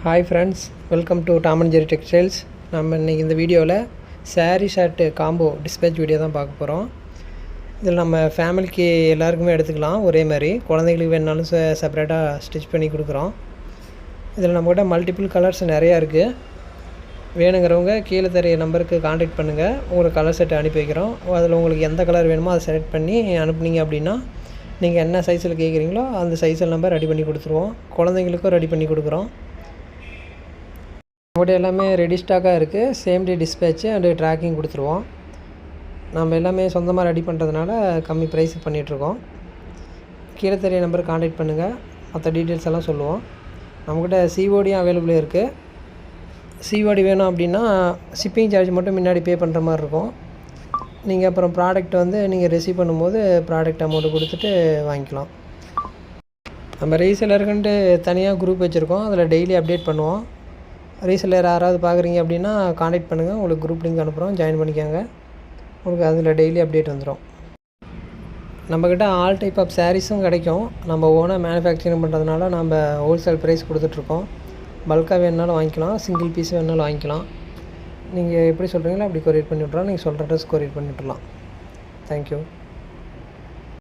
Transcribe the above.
Hi friends, welcome to Tom and Jerry textiles. நம்ம இன்றைக்கி இந்த வீடியோவில் sari shirt combo dispatch video தான் பார்க்க போகிறோம். இதில் நம்ம ஃபேமிலிக்கு எல்லாருக்குமே எடுத்துக்கலாம். ஒரே மாதிரி குழந்தைங்களுக்கு வேணுனாலும் செப்பரேட்டாக ஸ்டிச் பண்ணி கொடுக்குறோம். இதில் நம்மக்கிட்ட மல்டிபிள் கலர்ஸ் நிறையா இருக்குது. வேணுங்கிறவங்க கீழே தெரிய நம்பருக்கு காண்டாக்ட் பண்ணுங்கள். உங்களுக்கு கலர் செட் அனுப்பி வைக்கிறோம். அதில் உங்களுக்கு எந்த கலர் வேணுமோ அதை செலக்ட் பண்ணி அனுப்புனீங்க அப்படின்னா நீங்கள் என்ன சைஸில் கேட்குறீங்களோ அந்த சைஸில் நம்ம ரெடி பண்ணி கொடுத்துருவோம். குழந்தைங்களுக்கும் ரெடி பண்ணி கொடுக்குறோம். நம்மகிட்ட எல்லாமே ரெடி ஸ்டாக்காக இருக்குது. Same day dispatch and tracking கொடுத்துருவோம். நம்ம எல்லாமே சொந்தமாக ரெடி பண்ணுறதுனால கம்மி ப்ரைஸுக்கு பண்ணிகிட்ருக்கோம். கீழே தெரிய நம்பருக்கு காண்டாக்ட் பண்ணுங்கள். மற்ற டீட்டெயில்ஸ் எல்லாம் சொல்லுவோம். நம்மக்கிட்ட சிஓடியும் அவைலபிளாக இருக்குது. சிஓடி வேணும் அப்படின்னா ஷிப்பிங் சார்ஜ் மட்டும் முன்னாடி பே பண்ணுற மாதிரி இருக்கும். நீங்கள் அப்புறம் ப்ராடக்ட் நீங்கள் ரிசீவ் பண்ணும்போது ப்ராடக்ட் அமௌண்ட்டு கொடுத்துட்டு வாங்கிக்கலாம். நம்ம ரீசெல்லருக்குன்ட்டு தனியாக குரூப் வச்சுருக்கோம். அதில் டெய்லி அப்டேட் பண்ணுவோம். ரீசெல்லர் யாராவது பார்க்குறீங்க அப்படின்னா காண்டாக்ட் பண்ணுங்கள். உங்களுக்கு குரூப் லிங்க் அனுப்புகிறோம், ஜாயின் பண்ணிக்கோங்க. உங்களுக்கு அதில் டெய்லி அப்டேட் வந்துடும். நம்மக்கிட்ட ஆல் டைப் ஆஃப் சாரீஸும் கிடைக்கும். நம்ம ஓனாக மேனுஃபேக்சரிங் பண்ணுறதுனால நம்ம ஹோல்சேல் ப்ரைஸ் கொடுத்துட்ருக்கோம். பல்காக வேணுனாலும் வாங்கிக்கலாம், சிங்கிள் பீஸ் வேணுனாலும் வாங்கிக்கலாம். நீங்கள் எப்படி சொல்கிறீங்களோ அப்படி கொரியர் பண்ணி விட்றோம். நீங்கள் சொல்கிற ட்ரெஸ் கொரியர் பண்ணி விட்றலாம். தேங்க்யூ.